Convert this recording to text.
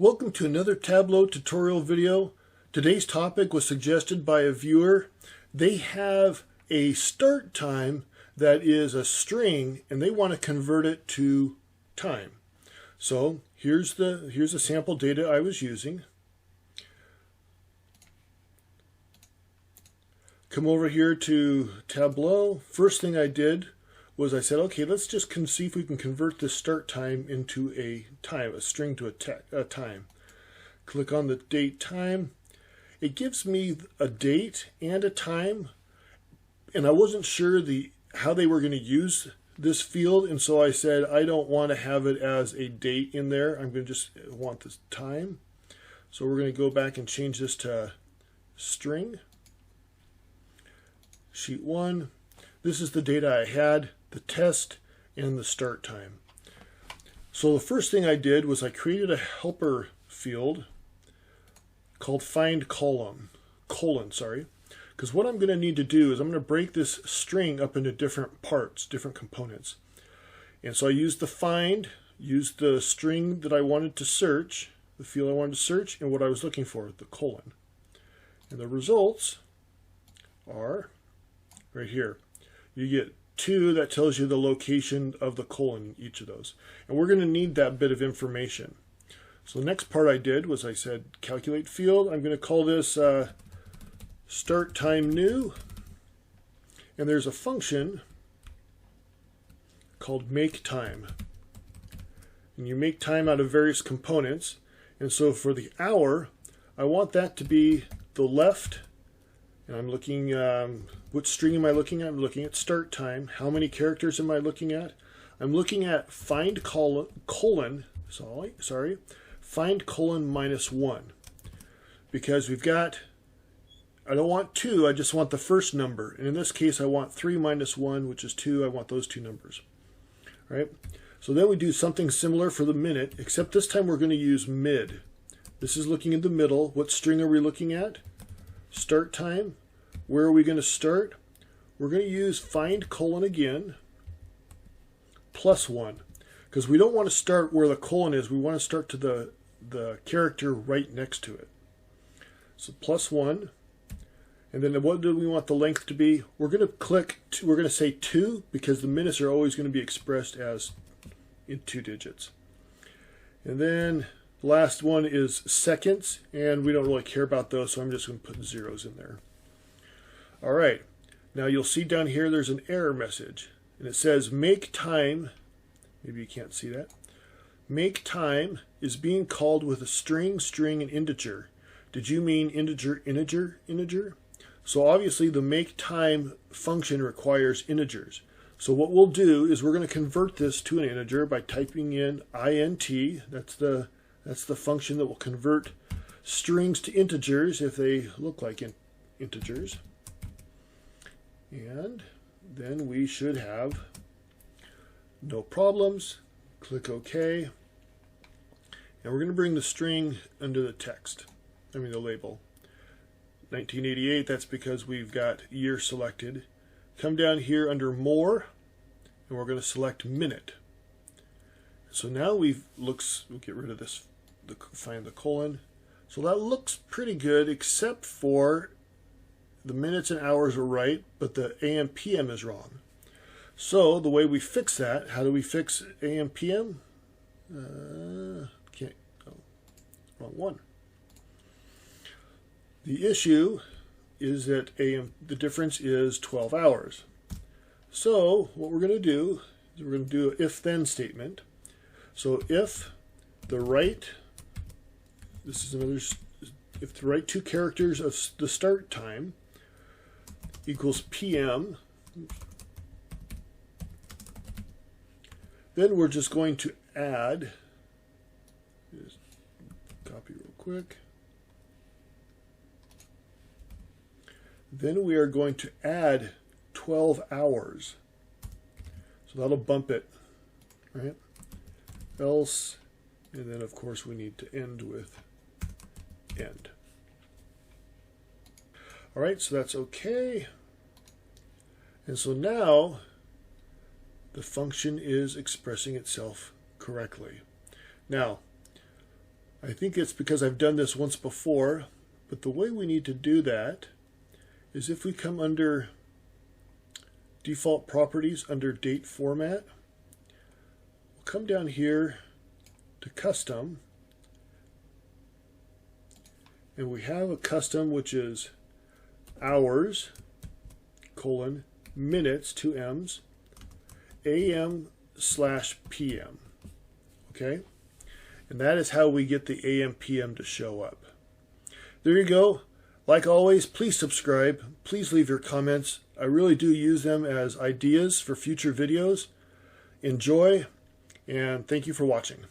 Welcome to another Tableau tutorial video. Today's topic was suggested by a viewer. They have a start time that is a string and they want to convert it to time. So here's the sample data I was using. Come over here to Tableau. First thing I did was I said, okay, let's just see if we can convert this start time into a string to a time. Click on the date time. It gives me a date and a time, and I wasn't sure how they were going to use this field, and so I said I don't want to have it as a date in there. I'm going to just want this time. So we're going to go back and change this to string. Sheet 1. This is the data I had, the test, and the start time. So the first thing I did was I created a helper field called find colon, because what I'm going to need to do is I'm going to break this string up into different parts, different components. And so I used the find, used the string that I wanted to search, the field I wanted to search, and what I was looking for, the colon. And the results are right here. You get 2, that tells you the location of the colon in each of those. And we're going to need that bit of information. So the next part I did was I said calculate field. I'm going to call this start time new. And there's a function called MAKETIME. And you make time out of various components. And so for the hour, I want that to be the left. And I'm looking, what string am I looking at? I'm looking at start time. How many characters am I looking at? I'm looking at find colon, find colon -1. Because we've got, I don't want 2, I just want the first number. And in this case, I want 3 minus 1, which is 2. I want those 2 numbers. All right? So then we do something similar for the minute, except this time we're going to use mid. This is looking in the middle. What string are we looking at? Start time. Where are we going to start? We're going to use find colon again, +1. Because we don't want to start where the colon is. We want to start to the character right next to it. So +1. And then what do we want the length to be? We're going to we're going to say 2, because the minutes are always going to be expressed as in 2 digits. And then the last one is seconds, and we don't really care about those, so I'm just going to put zeros in there. All right, now you'll see down here there's an error message, and it says make time. Maybe you can't see that. Make time is being called with a string, and integer. Did you mean integer? So obviously the make time function requires integers. So what we'll do is we're going to convert this to an integer by typing in INT. That's the function that will convert strings to integers if they look like integers. And then we should have no problems. Click OK. And we're going to bring the string under the text, the label. 1988, that's because we've got year selected. Come down here under more, and we're going to select minute. So now we'll get rid of this, find the colon. So that looks pretty good, except for the minutes and hours are right, but the AM PM is wrong. So the way we fix that, how do we fix AM PM? Wrong one. The issue is that the difference is 12 hours. So what we're going to do is we're going to do an if-then statement. So if the right, if the right 2 characters of the start time equals PM, then we're just going to add, just copy real quick. Then we are going to add 12 hours. So that'll bump it, right? Else, and then of course we need to end with end. All right, so that's okay. And so now the function is expressing itself correctly. Now, I think it's because I've done this once before, but the way we need to do that is if we come under default properties under date format, we'll come down here to custom, and we have a custom which is hours, colon, minutes, 2 M's, AM/PM. Okay? And that is how we get the AM PM to show up. There you go. Like always, please subscribe. Please leave your comments. I really do use them as ideas for future videos. Enjoy, and thank you for watching.